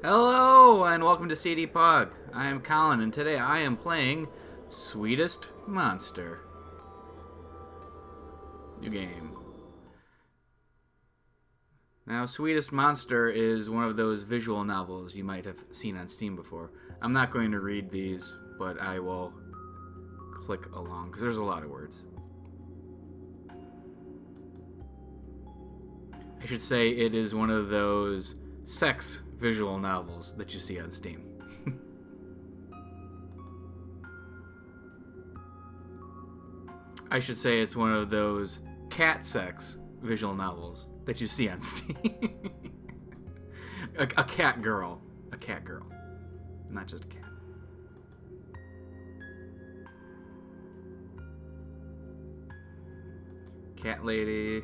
Hello and welcome to CDPOG. I am Colin and today I am playing Sweetest Monster. New game. Now, Sweetest Monster is one of those visual novels you might have seen on Steam before. I'm not going to read these, but I will click along because there's a lot of words. I should say it is one of those sex visual novels that you see on Steam. I should say it's one of those cat sex visual novels that you see on Steam. a cat girl. A cat girl. Not just a cat. Cat lady.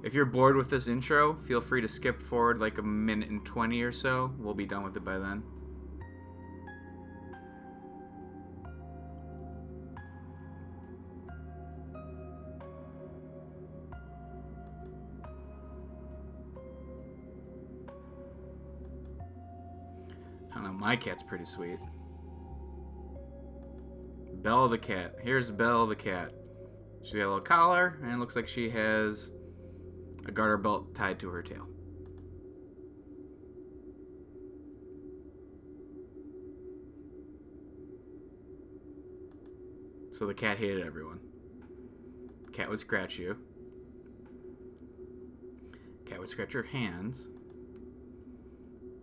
If you're bored with this intro, feel free to skip forward like a minute and 20 or so. We'll be done with it by then. I don't know, my cat's pretty sweet. Belle the cat. Here's Belle the cat. She's got a little collar, and it looks like she has a garter belt tied to her tail. So the cat hated everyone. Cat would scratch you. Cat would scratch your hands.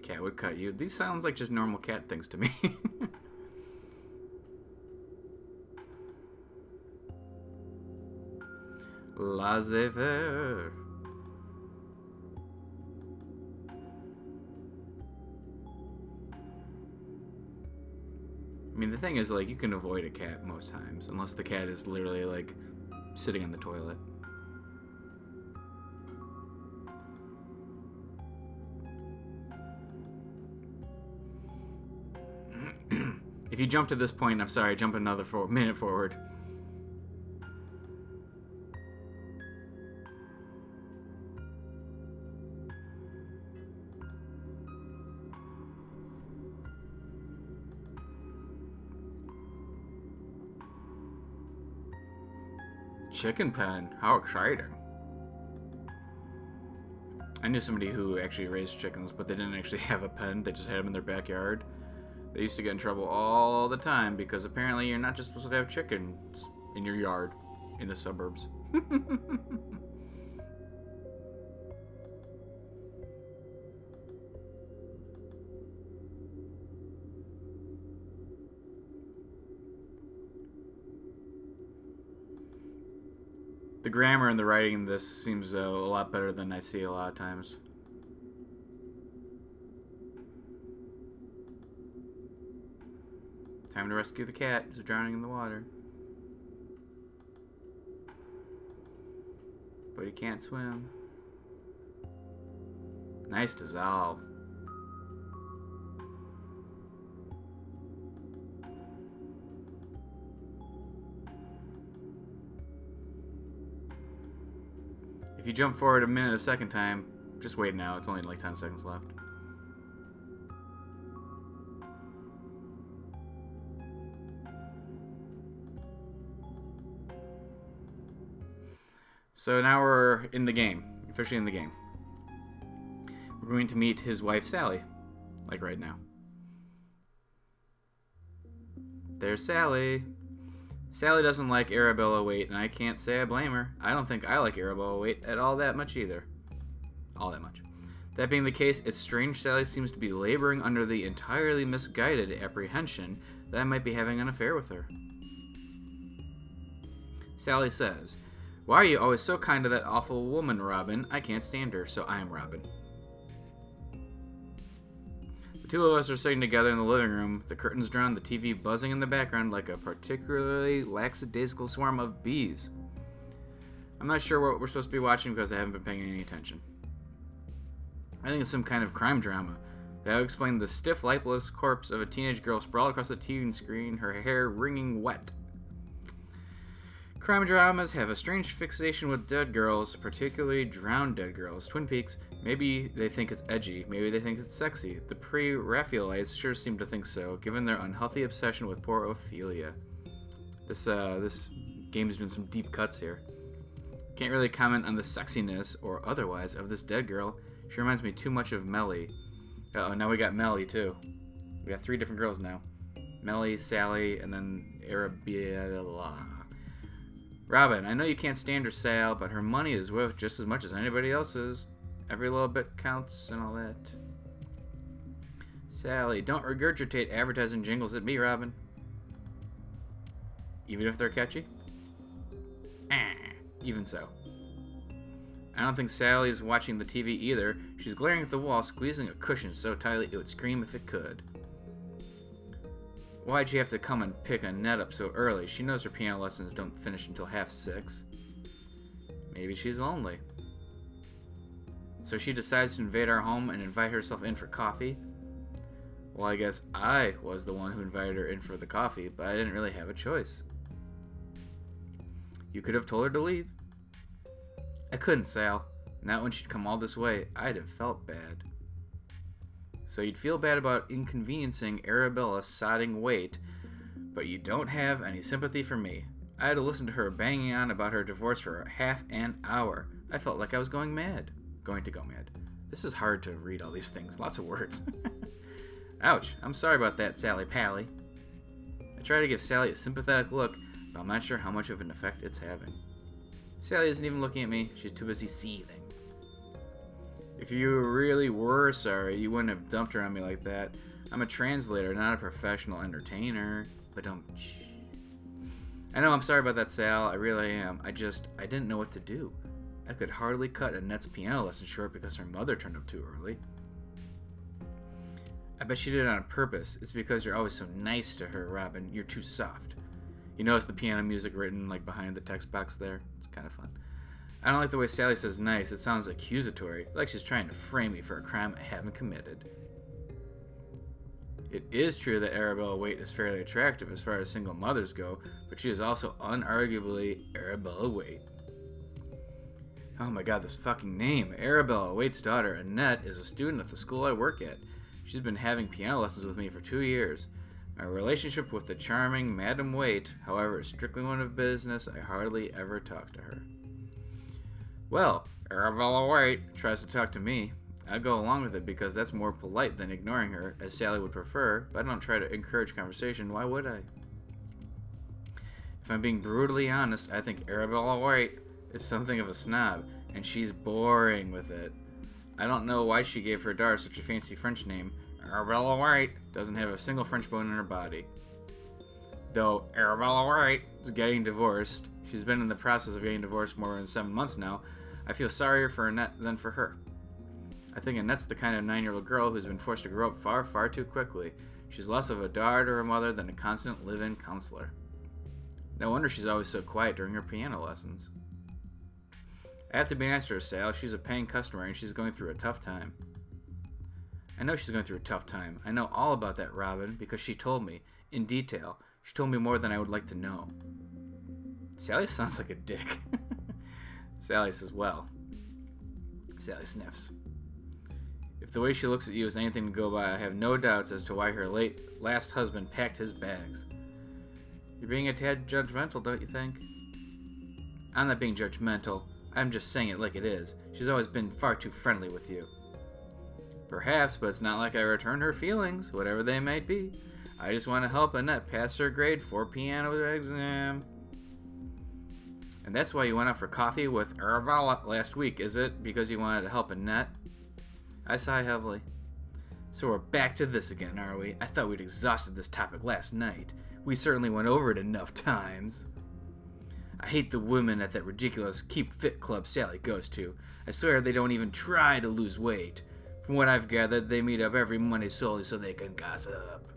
Cat would cut you. These sounds like just normal cat things to me. Laissez-faire. I mean, the thing is, like, you can avoid a cat most times, unless the cat is literally, like, sitting on the toilet. If you jump to this point, I'm sorry, jump another minute forward. Chicken pen. How exciting. I knew somebody who actually raised chickens, but they didn't actually have a pen. They just had them in their backyard. They used to get in trouble all the time because apparently you're not just supposed to have chickens in your yard in the suburbs. The grammar and the writing in this seems a lot better than I see a lot of times. Time to rescue the cat who's drowning in the water. But he can't swim. Nice dissolve. If you jump forward a minute a second time, just wait now. It's only like 10 seconds left. So now we're in the game. Officially in the game. We're going to meet his wife, Sally. Like right now. There's Sally. Sally doesn't like Arabella Waite, and I can't say I blame her. I don't think I like Arabella Waite at all that much either. All that much. That being the case, it's strange Sally seems to be laboring under the entirely misguided apprehension that I might be having an affair with her. Sally says, "Why are you always so kind to that awful woman, Robin? I can't stand her, so I am Robin." The two of us are sitting together in the living room, the curtains drawn, the TV buzzing in the background like a particularly lackadaisical swarm of bees. I'm not sure what we're supposed to be watching because I haven't been paying any attention. I think it's some kind of crime drama. That would explain the stiff, lifeless corpse of a teenage girl sprawled across the TV screen, her hair wringing wet. Crime dramas have a strange fixation with dead girls, particularly drowned dead girls. Twin Peaks, maybe they think it's edgy, maybe they think it's sexy. The pre-Raphaelites sure seem to think so, given their unhealthy obsession with poor Ophelia. This game's doing some deep cuts here. Can't really comment on the sexiness, or otherwise, of this dead girl. She reminds me too much of Melly. Uh-oh, now we got Melly, too. We got 3 different girls now. Melly, Sally, and then Arabella. Robin, I know you can't stand her, Sal, but her money is worth just as much as anybody else's. Every little bit counts and all that. Sally, don't regurgitate advertising jingles at me, Robin. Even if they're catchy? Even so. I don't think Sally's watching the TV either. She's glaring at the wall, squeezing a cushion so tightly it would scream if it could. Why'd she have to come and pick Annette up so early? She knows her piano lessons don't finish until 5:30. Maybe she's lonely. So she decides to invade our home and invite herself in for coffee? Well, I guess I was the one who invited her in for the coffee, but I didn't really have a choice. You could have told her to leave. I couldn't, Sal. Not when she'd come all this way. I'd have felt bad. So you'd feel bad about inconveniencing Arabella's sodding weight, but you don't have any sympathy for me. I had to listen to her banging on about her divorce for half an hour. I felt like I was going mad. Going to go mad. This is hard to read all these things. Lots of words. Ouch. I'm sorry about that, Sally Pally. I try to give Sally a sympathetic look, but I'm not sure how much of an effect it's having. Sally isn't even looking at me. She's too busy seething. If you really were sorry, you wouldn't have dumped her on me like that. I'm a translator, not a professional entertainer. But don't... I know I'm sorry about that, Sal. I really am. I didn't know what to do. I could hardly cut Annette's piano lesson short because her mother turned up too early. I bet she did it on purpose. It's because you're always so nice to her, Robin. You're too soft. You notice the piano music written like behind the text box there? It's kind of fun. I don't like the way Sally says nice. It sounds accusatory, like she's trying to frame me for a crime I haven't committed. It is true that Arabella Waite is fairly attractive as far as single mothers go, but she is also unarguably Arabella Waite. Oh my god, this fucking name. Arabella Waite's daughter, Annette, is a student at the school I work at. She's been having piano lessons with me for 2 years. My relationship with the charming Madam Waite, however, is strictly one of business. I hardly ever talk to her. Well, Arabella Waite tries to talk to me. I go along with it because that's more polite than ignoring her, as Sally would prefer, but I don't try to encourage conversation. Why would I? If I'm being brutally honest, I think Arabella Waite is something of a snob, and she's boring with it. I don't know why she gave her daughter such a fancy French name. Arabella Waite doesn't have a single French bone in her body. Though Arabella Waite is getting divorced, she's been in the process of getting divorced more than 7 months now. I feel sorrier for Annette than for her. I think Annette's the kind of 9-year-old girl who's been forced to grow up far, far too quickly. She's less of a daughter or mother than a constant live-in counselor. No wonder she's always so quiet during her piano lessons. I have to be nice to her, Sal. She's a paying customer and she's going through a tough time. I know she's going through a tough time. I know all about that, Robin, because she told me, in detail. She told me more than I would like to know. Sally sounds like a dick. Sally says, well. Sally sniffs. If the way she looks at you is anything to go by, I have no doubts as to why her last husband packed his bags. You're being a tad judgmental, don't you think? I'm not being judgmental. I'm just saying it like it is. She's always been far too friendly with you. Perhaps, but it's not like I returned her feelings, whatever they might be. I just want to help Annette pass her grade 4 piano exam. And that's why you went out for coffee with Arabella last week, is it? Because you wanted to help Annette? I sigh heavily. So we're back to this again, are we? I thought we'd exhausted this topic last night. We certainly went over it enough times. I hate the women at that ridiculous Keep Fit club Sally goes to. I swear they don't even try to lose weight. From what I've gathered, they meet up every Monday solely so they can gossip.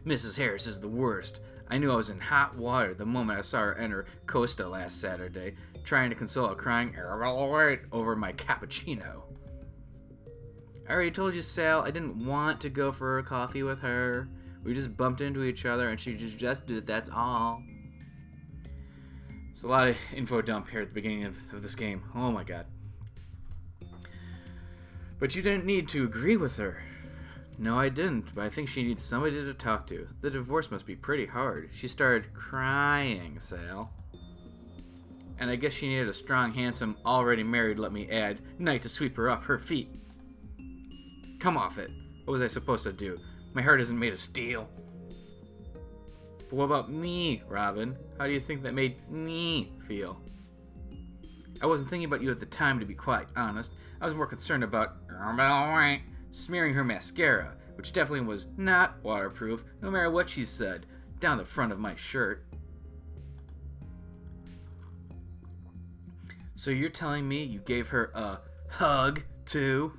Mrs. Harris is the worst. I knew I was in hot water the moment I saw her enter Costa last Saturday, trying to console a crying Arabella Waite over my cappuccino. I already told you, Sal, I didn't want to go for a coffee with her. We just bumped into each other and she just did it, that's all. It's a lot of info dump here at the beginning of this game. Oh my god. But you didn't need to agree with her. No, I didn't, but I think she needs somebody to talk to. The divorce must be pretty hard. She started crying, Sal. And I guess she needed a strong, handsome, already married, let me add, knight to sweep her off her feet. Come off it. What was I supposed to do? My heart isn't made of steel. But what about me, Robin? How do you think that made me feel? I wasn't thinking about you at the time, to be quite honest. I was more concerned about smearing her mascara, which definitely was not waterproof, no matter what she said, down the front of my shirt. So you're telling me you gave her a hug, too?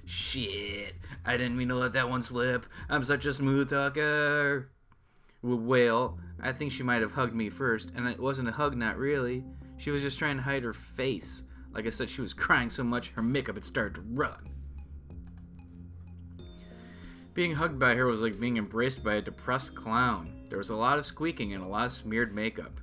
Shit, I didn't mean to let that one slip. I'm such a smooth talker. Well, I think she might have hugged me first, and it wasn't a hug, not really. She was just trying to hide her face. Like I said, she was crying so much, her makeup had started to run. Being hugged by her was like being embraced by a depressed clown. There was a lot of squeaking and a lot of smeared makeup.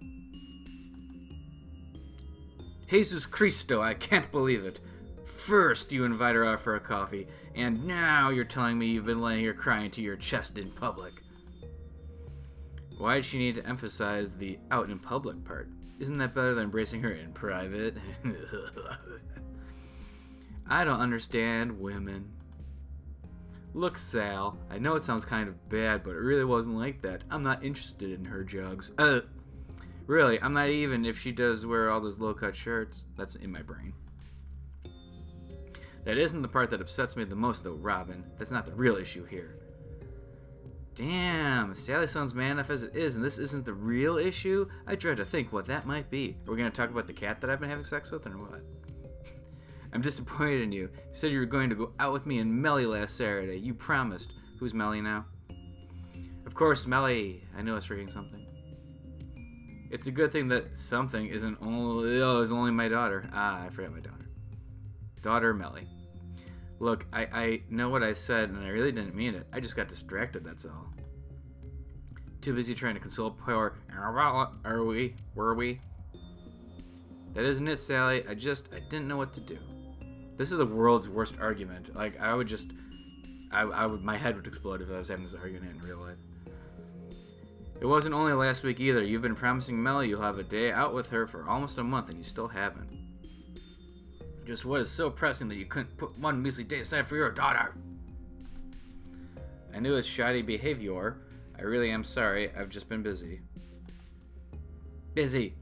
Jesus Cristo, I can't believe it. First, you invite her out for a coffee, and now you're telling me you've been letting her cry into your chest in public. Why did she need to emphasize the out in public part? Isn't that better than embracing her in private? I don't understand women. Look, Sal, I know it sounds kind of bad, but it really wasn't like that. I'm not interested in her jugs. Really, I'm not even if she does wear all those low-cut shirts. That's in my brain. That isn't the part that upsets me the most, though, Robin. That's not the real issue here. Damn, Sally sounds man enough as it is, and this isn't the real issue? I dread to think what that might be. Are we going to talk about the cat that I've been having sex with, or what? I'm disappointed in you. You said you were going to go out with me and Melly last Saturday. You promised. Who's Melly now? Of course, Melly. I knew I was forgetting something. It's a good thing that something is only my daughter. Ah, I forgot my daughter. Daughter Melly. Look, I know what I said, and I really didn't mean it. I just got distracted, that's all. Too busy trying to console poor were we? That isn't it, Sally. I didn't know what to do. This is the world's worst argument. Like, my head would explode if I was having this argument in real life. It wasn't only last week either. You've been promising Melly you'll have a day out with her for almost a month, and you still haven't. Just what is so pressing that you couldn't put one measly day aside for your daughter? I knew it's shoddy behavior. I really am sorry. I've just been busy. Busy?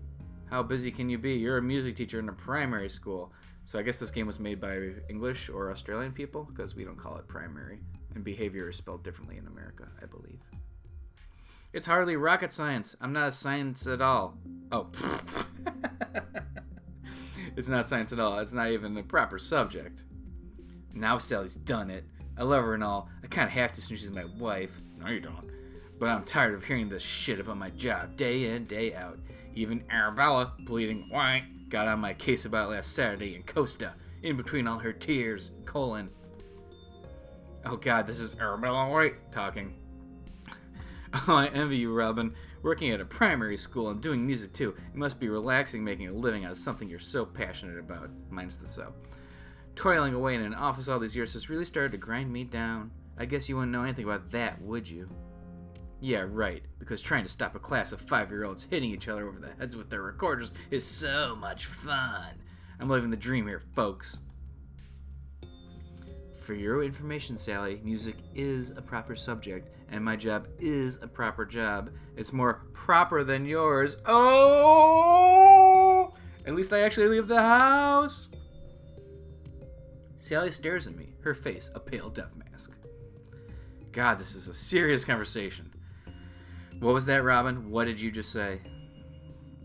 How busy can you be? You're a music teacher in a primary school. So I guess this game was made by English or Australian people, because we don't call it primary. And behavior is spelled differently in America, I believe. It's hardly rocket science. I'm not a science at all. Oh. It's not science at all. It's not even a proper subject. Now Sally's done it. I love her and all. I kind of have to since she's my wife. No, you don't. But I'm tired of hearing this shit about my job day in, day out. Even Arabella, bleeding white, got on my case about last Saturday in Costa, in between all her tears, colon. Oh god, this is Arabella White talking. Oh, I envy you, Robin. Working at a primary school and doing music too. It must be relaxing making a living out of something you're so passionate about. Mine's the so. Toiling away in an office all these years has really started to grind me down. I guess you wouldn't know anything about that, would you? Yeah, right. Because trying to stop a class of 5-year-olds hitting each other over the heads with their recorders is so much fun. I'm living the dream here, folks. For your information, Sally, music is a proper subject, and my job is a proper job. It's more proper than yours. Oh! At least I actually leave the house. Sally stares at me, her face a pale death mask. God, this is a serious conversation. What was that, Robin? What did you just say?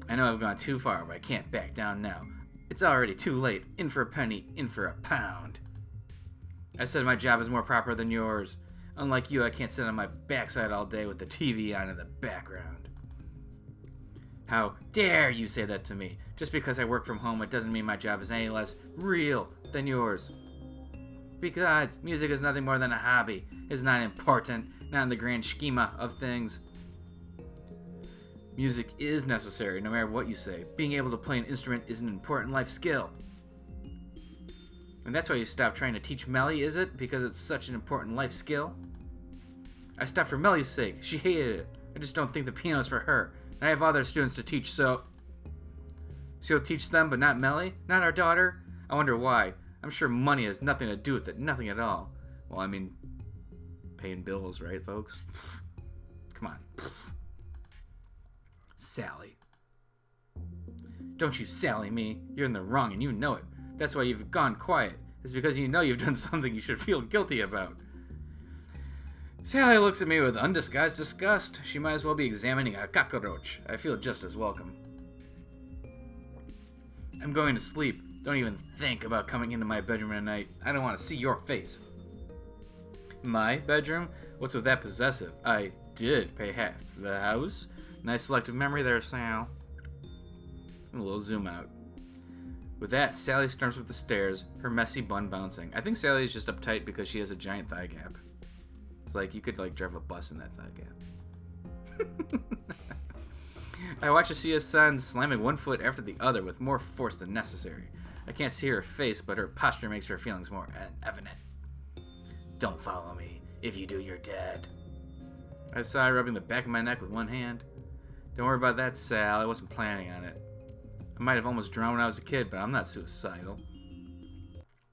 I know I've gone too far, but I can't back down now. It's already too late. In for a penny, in for a pound. I said my job is more proper than yours. Unlike you, I can't sit on my backside all day with the TV on in the background. How dare you say that to me? Just because I work from home, it doesn't mean my job is any less real than yours. Besides, music is nothing more than a hobby. It's not important, not in the grand schema of things. Music is necessary, no matter what you say. Being able to play an instrument is an important life skill. And that's why you stopped trying to teach Melly, is it? Because it's such an important life skill? I stopped for Melly's sake. She hated it. I just don't think the piano's for her. And I have other students to teach, so... She'll teach them, but not Melly? Not our daughter? I wonder why. I'm sure money has nothing to do with it. Nothing at all. Well, I mean... paying bills, right, folks? Come on. Sally. Don't you Sally me. You're in the wrong and you know it. That's why you've gone quiet. It's because you know you've done something you should feel guilty about. Sally looks at me with undisguised disgust. She might as well be examining a cockroach. I feel just as welcome. I'm going to sleep. Don't even think about coming into my bedroom tonight. I don't want to see your face. My bedroom? What's with that possessive? I did pay half the house. Nice selective memory there, Sal. A little zoom out. With that, Sally storms up the stairs, her messy bun bouncing. I think Sally is just uptight because she has a giant thigh gap. It's like you could drive a bus in that thigh gap. I watch her see his son slamming one foot after the other with more force than necessary. I can't see her face, but her posture makes her feelings more evident. Don't follow me. If you do, you're dead. I sigh, rubbing the back of my neck with one hand. Don't worry about that, Sal. I wasn't planning on it. I might have almost drowned when I was a kid, but I'm not suicidal.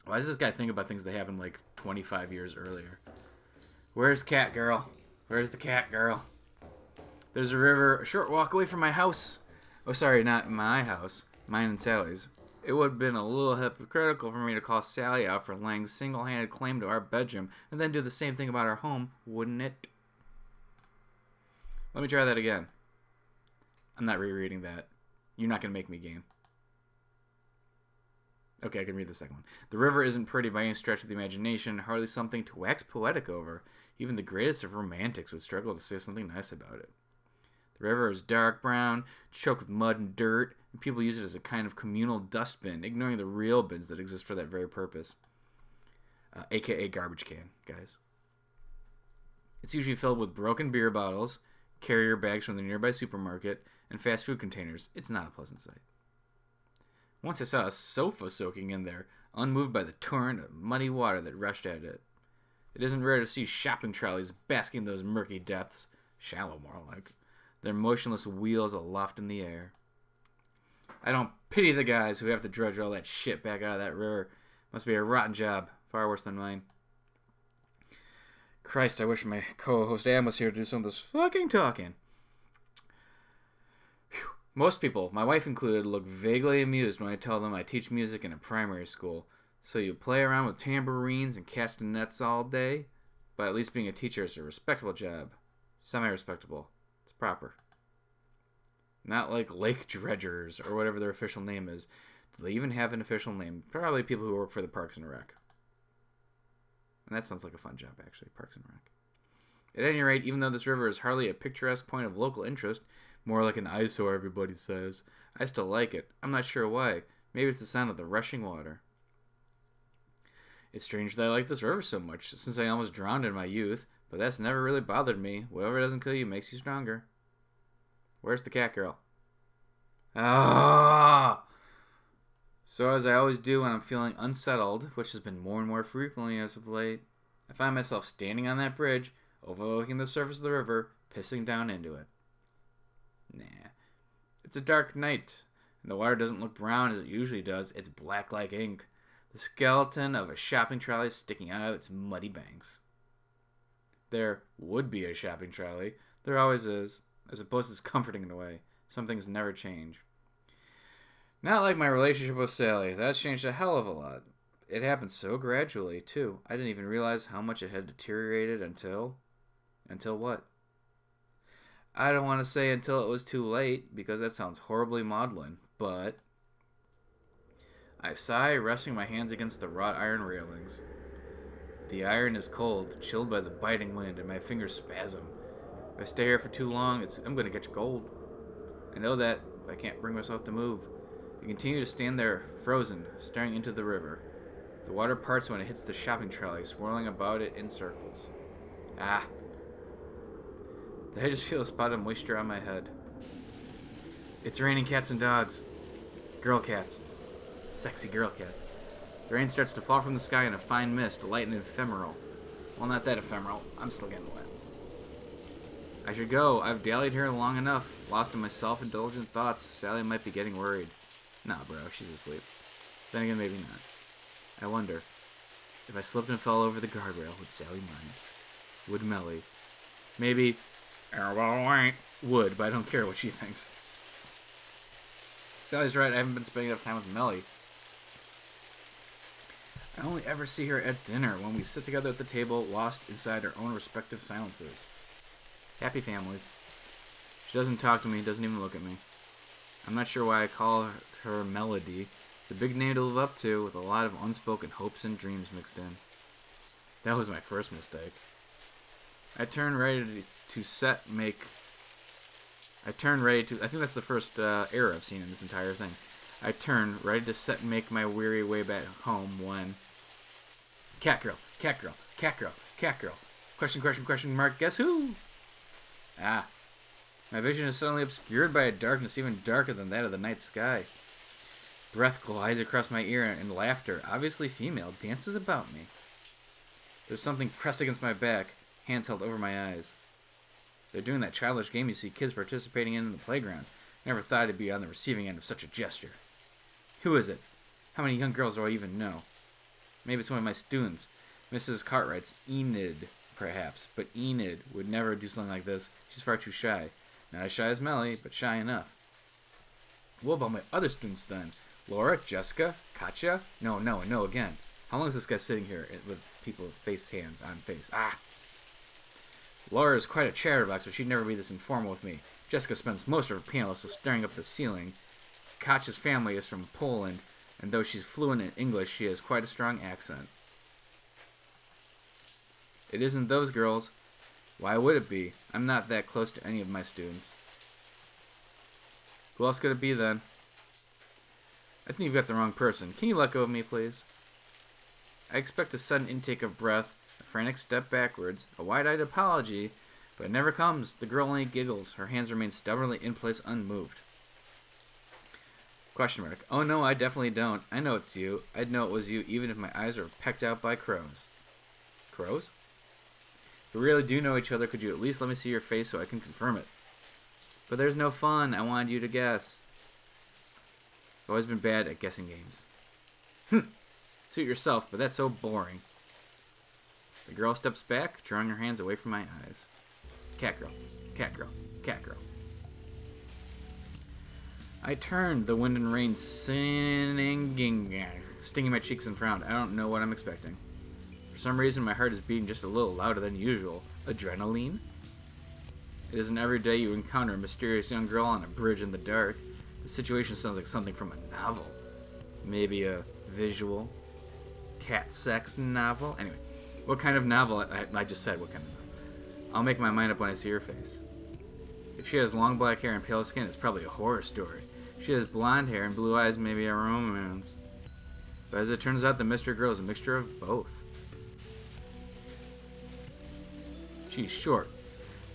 Why does this guy think about things that happened 25 years earlier? Where's Catgirl? Where's the Catgirl? There's a river a short walk away from my house. Oh, sorry, not my house. Mine and Sally's. It would have been a little hypocritical for me to call Sally out for laying single-handed claim to our bedroom and then do the same thing about our home, wouldn't it? Let me try that again. I'm not rereading that. You're not going to make me game. Okay, I can read the second one. The river isn't pretty by any stretch of the imagination, hardly something to wax poetic over. Even the greatest of romantics would struggle to say something nice about it. The river is dark brown, choked with mud and dirt, and people use it as a kind of communal dustbin, ignoring the real bins that exist for that very purpose. AKA garbage can, guys. It's usually filled with broken beer bottles, carrier bags from the nearby supermarket, and fast food containers. It's not a pleasant sight. Once I saw a sofa soaking in there, unmoved by the torrent of muddy water that rushed at it. It isn't rare to see shopping trolleys basking in those murky depths, shallow more like, their motionless wheels aloft in the air. I don't pity the guys who have to dredge all that shit back out of that river. Must be a rotten job, far worse than mine. Christ, I wish my co-host Am was here to do some of this fucking talking. Whew. Most people, my wife included, look vaguely amused when I tell them I teach music in a primary school. So you play around with tambourines and castanets all day? But at least being a teacher is a respectable job. Semi-respectable. It's proper. Not like lake dredgers or whatever their official name is. Do they even have an official name? Probably people who work for the Parks and Rec. And that sounds like a fun job, actually, Parks and Rec. At any rate, even though this river is hardly a picturesque point of local interest, more like an eyesore, everybody says, I still like it. I'm not sure why. Maybe it's the sound of the rushing water. It's strange that I like this river so much, since I almost drowned in my youth, but that's never really bothered me. Whatever doesn't kill you makes you stronger. Where's the Catgirl? Ah! So as I always do when I'm feeling unsettled, which has been more and more frequently as of late, I find myself standing on that bridge, overlooking the surface of the river, pissing down into it. Nah. It's a dark night, and the water doesn't look brown as it usually does. It's black like ink. The skeleton of a shopping trolley sticking out of its muddy banks. There would be a shopping trolley. There always is. I suppose it's comforting in a way. Some things never change. Not like my relationship with Sally. That's changed a hell of a lot. It happened so gradually, too. I didn't even realize how much it had deteriorated until... Until what? I don't want to say until it was too late, because that sounds horribly maudlin, but... I sigh, resting my hands against the wrought iron railings. The iron is cold, chilled by the biting wind, and my fingers spasm. If I stay here for too long, I'm going to catch cold. I know that, but I can't bring myself to move. I continue to stand there, frozen, staring into the river. The water parts when it hits the shopping trolley, swirling about it in circles. Ah. Did I just feel a spot of moisture on my head? It's raining cats and dogs. Girl cats. Sexy girl cats. The rain starts to fall from the sky in a fine mist, light and ephemeral. Well, not that ephemeral. I'm still getting wet. I should go. I've dallied here long enough. Lost in my self-indulgent thoughts. Sally might be getting worried. Nah, bro. She's asleep. Then again, maybe not. I wonder. If I slipped and fell over the guardrail, would Sally mind? Would Melly? Maybe. Would, but I don't care what she thinks. Sally's right. I haven't been spending enough time with Melly. I only ever see her at dinner when we sit together at the table, lost inside our own respective silences. Happy families. She doesn't talk to me, doesn't even look at me. I'm not sure why I call her Melody. It's a big name to live up to, with a lot of unspoken hopes and dreams mixed in. That was my first mistake. I think that's the first error I've seen in this entire thing. I turned, ready to set and make my weary way back home when... Catgirl, Catgirl, Catgirl, Catgirl. Question mark, guess who? Ah. My vision is suddenly obscured by a darkness even darker than that of the night sky. Breath glides across my ear and laughter, obviously female, dances about me. There's something pressed against my back, hands held over my eyes. They're doing that childish game you see kids participating in the playground. Never thought I'd be on the receiving end of such a gesture. Who is it? How many young girls do I even know? Maybe it's one of my students. Mrs. Cartwright's Enid, perhaps. But Enid would never do something like this. She's far too shy. Not as shy as Melly, but shy enough. What about my other students then? Laura? Jessica? Katya? No again. How long is this guy sitting here with people with hands on face? Ah! Laura is quite a chatterbox, but she'd never be this informal with me. Jessica spends most of her piano lessons staring up at the ceiling. Katya's family is from Poland, and though she's fluent in English, she has quite a strong accent. It isn't those girls. Why would it be? I'm not that close to any of my students. Who else could it be then? I think you've got the wrong person. Can you let go of me, please? I expect a sudden intake of breath, a frantic step backwards, a wide-eyed apology, but it never comes. The girl only giggles. Her hands remain stubbornly in place, unmoved. Question mark. Oh no, I definitely don't. I know it's you. I'd know it was you even if my eyes were pecked out by crows. Crows? If we really do know each other, could you at least let me see your face so I can confirm it? But there's no fun. I wanted you to guess. I've always been bad at guessing games. Suit yourself, but that's so boring. The girl steps back, drawing her hands away from my eyes. Catgirl, Catgirl, Catgirl. I turned, the wind and rain stinging my cheeks and frowned. I don't know what I'm expecting. For some reason, my heart is beating just a little louder than usual. Adrenaline? It isn't every day you encounter a mysterious young girl on a bridge in the dark. The situation sounds like something from a novel. Maybe a visual cat sex novel? Anyway, what kind of novel? I just said what kind of novel. I'll make my mind up when I see her face. If she has long black hair and pale skin, it's probably a horror story. If she has blonde hair and blue eyes, maybe a romance. But as it turns out, the mystery girl is a mixture of both. She's short.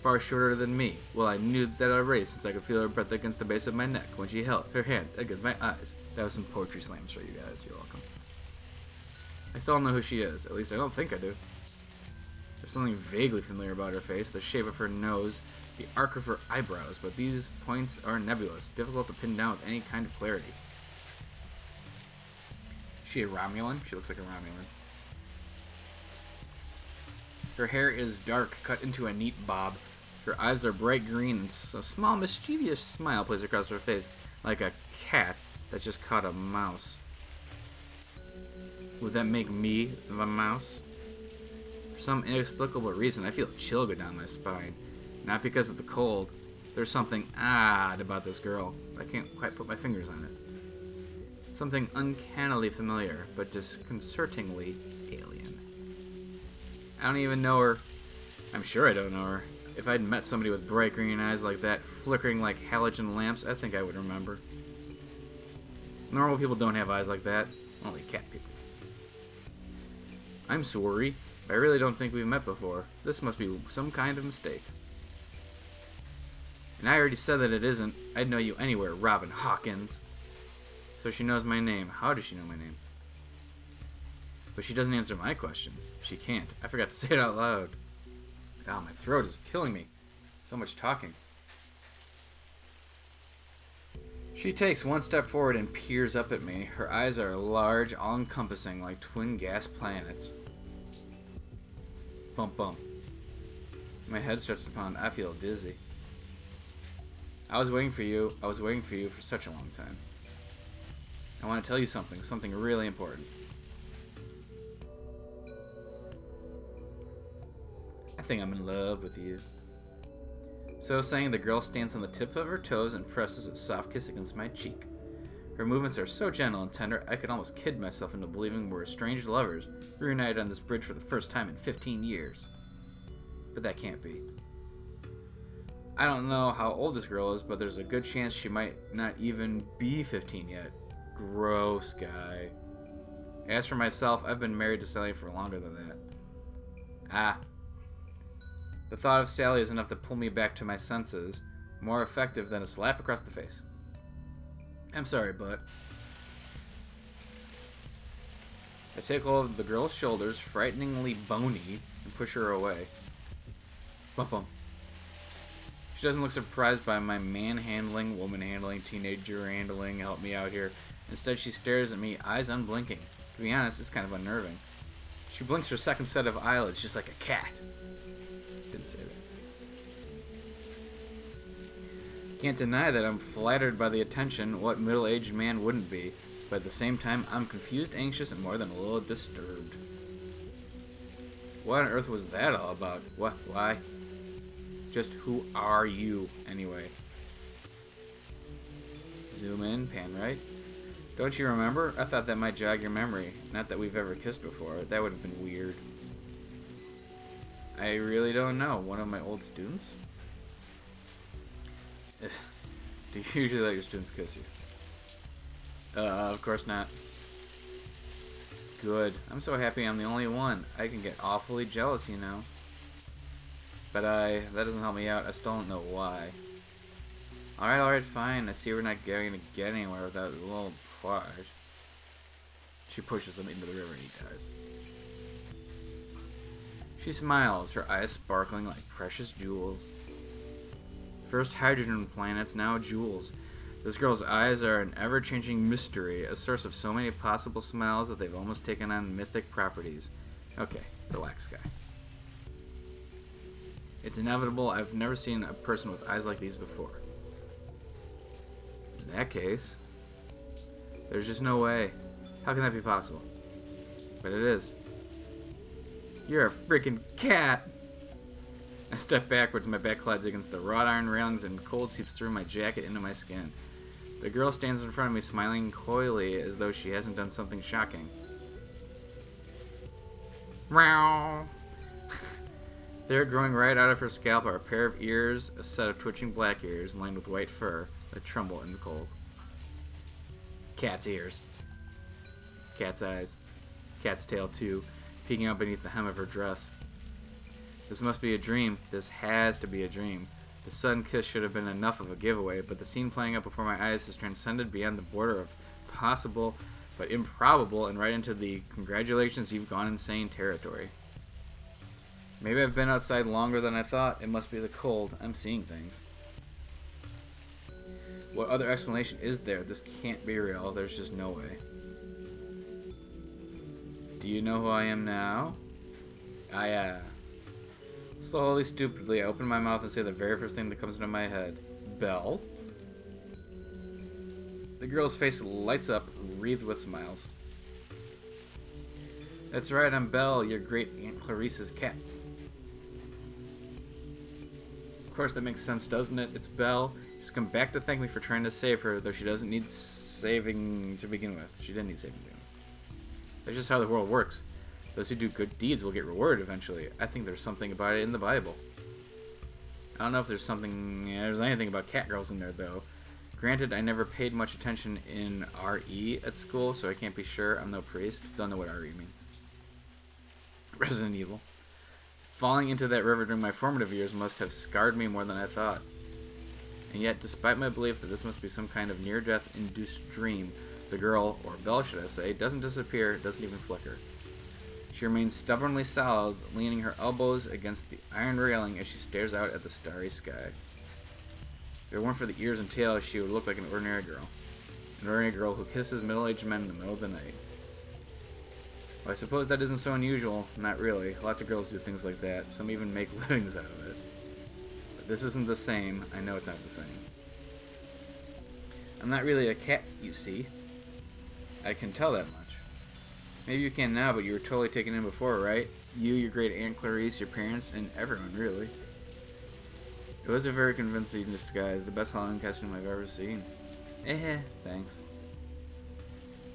Far shorter than me. Well, I knew that already since I could feel her breath against the base of my neck when she held her hands against my eyes. That was some poetry slams for you guys. You're welcome. I still don't know who she is. At least I don't think I do. There's something vaguely familiar about her face, the shape of her nose, the arc of her eyebrows, but these points are nebulous, difficult to pin down with any kind of clarity. Is she a Romulan? She looks like a Romulan. Her hair is dark, cut into a neat bob. Her eyes are bright green, and a small mischievous smile plays across her face, like a cat that just caught a mouse. Would that make me the mouse? For some inexplicable reason, I feel a chill go down my spine. Not because of the cold. There's something odd about this girl. I can't quite put my fingers on it. Something uncannily familiar, but disconcertingly alien. I don't even know her. I'm sure I don't know her. If I'd met somebody with bright green eyes like that, flickering like halogen lamps, I think I would remember. Normal people don't have eyes like that. Only cat people. I'm sorry. I really don't think we've met before. This must be some kind of mistake. And I already said that it isn't. I'd know you anywhere, Robin Hawkins. So she knows my name. How does she know my name? But she doesn't answer my question. She can't. I forgot to say it out loud. Oh, my throat is killing me. So much talking. She takes one step forward and peers up at me. Her eyes are large, all-encompassing, like twin gas planets. Bump, bump. My head starts to pound. I feel dizzy. I was waiting for you. I was waiting for you for such a long time. I want to tell you something really important. I think I'm in love with you. So saying, the girl stands on the tip of her toes and presses a soft kiss against my cheek. Her movements are so gentle and tender, I could almost kid myself into believing we're estranged lovers, reunited on this bridge for the first time in 15 years. But that can't be. I don't know how old this girl is, but there's a good chance she might not even be 15 yet. Gross guy. As for myself, I've been married to Sally for longer than that. Ah. The thought of Sally is enough to pull me back to my senses, more effective than a slap across the face. I'm sorry, but... I take hold of the girl's shoulders, frighteningly bony, and push her away. Bump bump. She doesn't look surprised by my man-handling, woman-handling, teenager-handling, help me out here. Instead, she stares at me, eyes unblinking. To be honest, it's kind of unnerving. She blinks her second set of eyelids, just like a cat. Didn't say that. Can't deny that I'm flattered by the attention. What middle-aged man wouldn't be? But at the same time, I'm confused, anxious, and more than a little disturbed. What on earth was that all about? What? Why? Just who are you, anyway? Zoom in, pan right. Don't you remember? I thought that might jog your memory. Not that we've ever kissed before. That would have been weird. I really don't know. One of my old students? Do you usually let your students kiss you? Of course not. Good. I'm so happy I'm the only one. I can get awfully jealous, you know. But that doesn't help me out. I still don't know why. Alright, fine. I see we're not going to get anywhere without a little push. She pushes him into the river and he dies. She smiles, her eyes sparkling like precious jewels. First hydrogen planets, now jewels. This girl's eyes are an ever-changing mystery, a source of so many possible smiles that they've almost taken on mythic properties. Okay, relax, guy. It's inevitable. I've never seen a person with eyes like these before. In that case, there's just no way. How can that be possible? But it is. You're a freaking cat! I step backwards, my back collides against the wrought iron railings and cold seeps through my jacket into my skin. The girl stands in front of me, smiling coyly as though she hasn't done something shocking. Meow! There, growing right out of her scalp, are a pair of ears, a set of twitching black ears lined with white fur that tremble in the cold. Cat's ears. Cat's eyes. Cat's tail, too, peeking out beneath the hem of her dress. This must be a dream. This has to be a dream. The sudden kiss should have been enough of a giveaway, but the scene playing out before my eyes has transcended beyond the border of possible but improbable and right into the congratulations you've gone insane territory. Maybe I've been outside longer than I thought. It must be the cold. I'm seeing things. What other explanation is there? This can't be real. There's just no way. Do you know who I am now? Slowly, stupidly, I open my mouth and say the very first thing that comes into my head. Belle? The girl's face lights up, wreathed with smiles. That's right, I'm Belle, your great Aunt Clarice's cat. Of course, that makes sense, doesn't it? It's Belle. She's come back to thank me for trying to save her, though she doesn't need saving to begin with. She didn't need saving to begin with. That's just how the world works. Those who do good deeds will get rewarded eventually. I think there's something about it in the Bible. I don't know if there's anything about catgirls in there, though. Granted, I never paid much attention in RE at school, so I can't be sure. I'm no priest. Don't know what RE means. Resident Evil. Falling into that river during my formative years must have scarred me more than I thought. And yet, despite my belief that this must be some kind of near-death induced dream, the girl, or Belle should I say, doesn't disappear, doesn't even flicker. She remains stubbornly solid, leaning her elbows against the iron railing as she stares out at the starry sky. If it weren't for the ears and tail, she would look like an ordinary girl. An ordinary girl who kisses middle-aged men in the middle of the night. Well, I suppose that isn't so unusual. Not really. Lots of girls do things like that. Some even make livings out of it. But this isn't the same. I know it's not the same. I'm not really a cat, you see. I can tell that much. Maybe you can now, but you were totally taken in before, right? You, your great Aunt Clarice, your parents, and everyone, really. It was a very convincing disguise. The best Halloween costume I've ever seen. Thanks.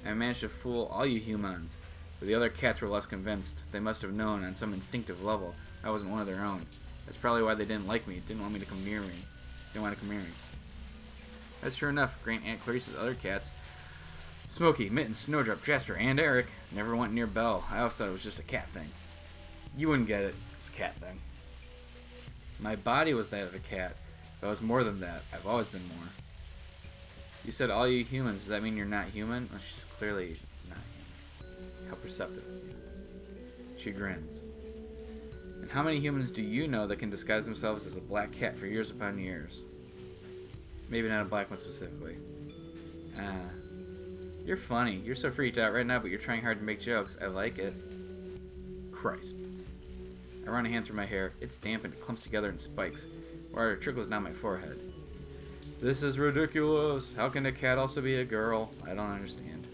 I managed to fool all you humans. But the other cats were less convinced. They must have known on some instinctive level I wasn't one of their own. That's probably why they didn't like me, didn't want me to come near me. Didn't want to come near me. That's true enough. Great Aunt Clarice's other cats, Smokey, Mitten, Snowdrop, Jasper, and Eric, never went near Belle. I always thought it was just a cat thing. You wouldn't get it. It's a cat thing. My body was that of a cat, but I was more than that. I've always been more. You said all you humans. Does that mean you're not human? Well, she's clearly not human. How perceptive. She grins. And how many humans do you know that can disguise themselves as a black cat for years upon years? Maybe not a black one specifically. You're funny. You're so freaked out right now, but you're trying hard to make jokes. I like it. Christ. I run a hand through my hair. It's damp and it clumps together in spikes. Water trickles down my forehead. This is ridiculous. How can a cat also be a girl? I don't understand.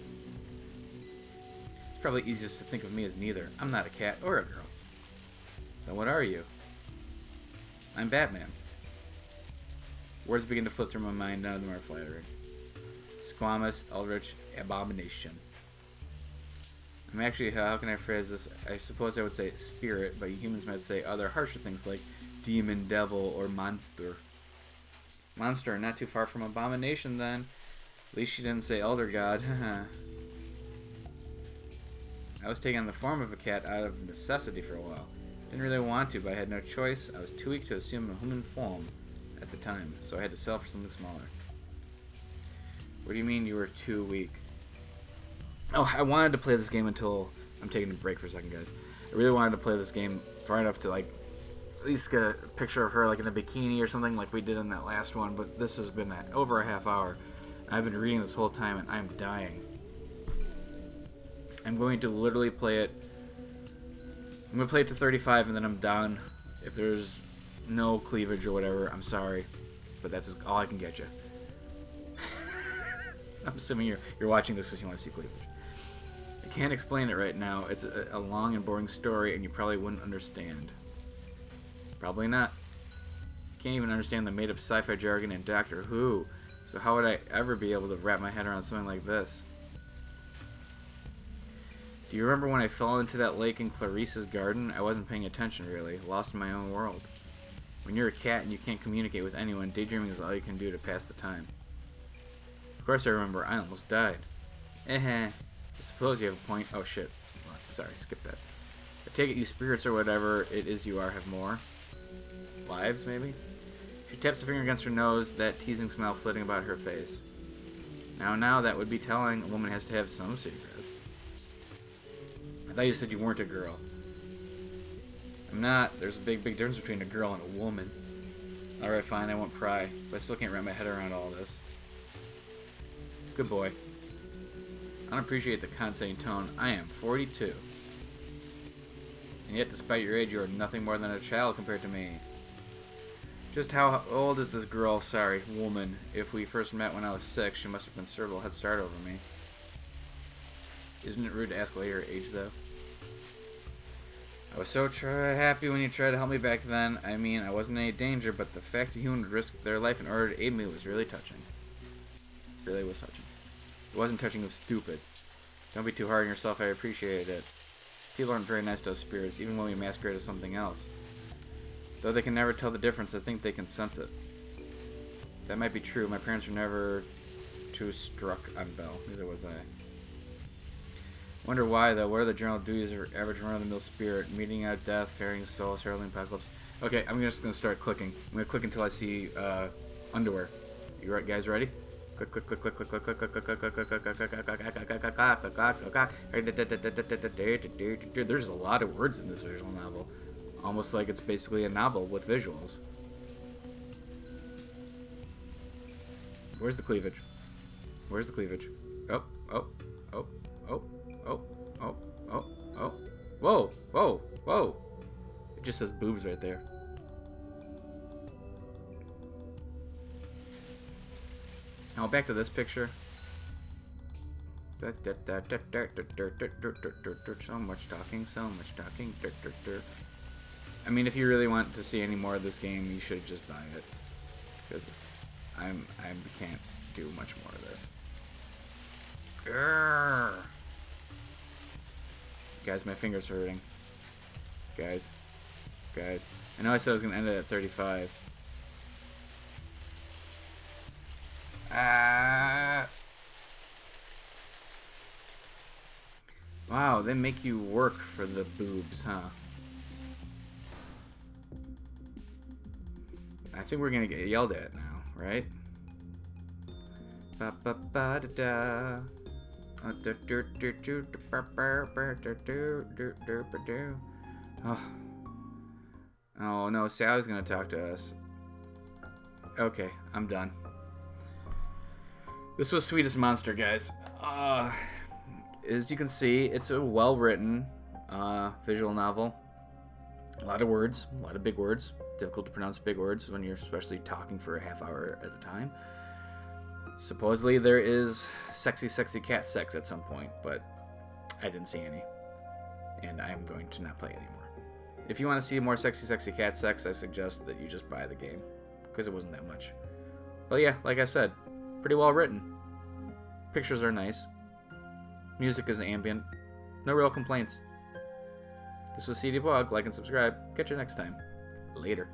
It's probably easiest to think of me as neither. I'm not a cat or a girl. Then what are you? I'm Batman. Words begin to flit through my mind, none of them are flattering. Squamous, eldritch, abomination. I'm actually, how can I phrase this? I suppose I would say spirit, but humans might say other harsher things like demon, devil, or monster. Monster, not too far from abomination then. At least she didn't say elder god. I was taking on the form of a cat out of necessity for a while. Didn't really want to, but I had no choice. I was too weak to assume a human form at the time, so I had to settle for something smaller. What do you mean you were too weak? Oh, I wanted to play this game until... I'm taking a break for a second, guys. I really wanted to play this game far enough to, like, at least get a picture of her, like, in a bikini or something like we did in that last one, but this has been over a half hour. I've been reading this whole time, and I'm dying. I'm going to literally play it... I'm going to play it to 35, and then I'm done. If there's no cleavage or whatever, I'm sorry. But that's all I can get you. I'm assuming you're watching this because you want to see cleavage. I can't explain it right now. It's a long and boring story, and you probably wouldn't understand. Probably not. You can't even understand the made-up sci-fi jargon in Doctor Who, so how would I ever be able to wrap my head around something like this? Do you remember when I fell into that lake in Clarice's garden? I wasn't paying attention, really. Lost in my own world. When you're a cat and you can't communicate with anyone, daydreaming is all you can do to pass the time. Of course I remember. I almost died. I suppose you have a point. Oh, shit. Sorry, skip that. I take it you spirits or whatever it is you are have more. Lives, maybe? She taps a finger against her nose, that teasing smile flitting about her face. Now, that would be telling. A woman has to have some secrets. I thought you said you weren't a girl. I'm not. There's a big difference between a girl and a woman. Alright, fine, I won't pry. But I still can't wrap my head around all this. Good boy. I don't appreciate the condescending tone. I am 42. And yet, despite your age, you are nothing more than a child compared to me. Just how old is this girl, sorry, woman? If we first met when I was 6, she must have been served a head start over me. Isn't it rude to ask what your age, though? I was so happy when you tried to help me back then. I mean, I wasn't in any danger, but the fact a human would risk their life in order to aid me was really touching. It really was touching. It wasn't touching, it was stupid. Don't be too hard on yourself, I appreciated it. People aren't very nice to us spirits, even when we masquerade as something else. Though they can never tell the difference, I think they can sense it. That might be true. My parents were never too struck on Belle. Neither was I. Wonder why, though. What are the general duties of your average run-of-the-mill spirit? Meeting out death, ferrying souls, heralding apocalypse. Okay, I'm just going to start clicking. I'm going to click until I see Underwear. You guys ready? Click, click, click, click, click, click, click, click, click, click, click, click, click, click, click. There's a lot of words in this visual novel. Almost like it's basically a novel with visuals. Where's the cleavage? Where's the cleavage? Oh, oh, oh, oh, oh, oh, oh, oh. Whoa, whoa, whoa. It just says boobs right there. Now back to this picture. So much talking, so much talking. I mean, if you really want to see any more of this game, you should just buy it, because I can't do much more of this. Grrr. Guys, my finger's hurting. Guys. I know I said I was gonna end it at 35. Wow, they make you work for the boobs, huh? I think we're gonna get yelled at now, right? Ba ba ba da da. Oh no, Sally's gonna talk to us. Okay, I'm done. This was Sweetest Monster, guys. As you can see, it's a well-written visual novel. A lot of words, a lot of big words. Difficult to pronounce big words when you're especially talking for a half hour at a time. Supposedly there is sexy cat sex at some point, but I didn't see any. And I'm going to not play anymore. If you want to see more sexy cat sex, I suggest that you just buy the game, because it wasn't that much. But yeah, like I said, pretty well written. Pictures are nice. Music is ambient. No real complaints. This was CDPOG. Like and subscribe. Catch you next time. Later.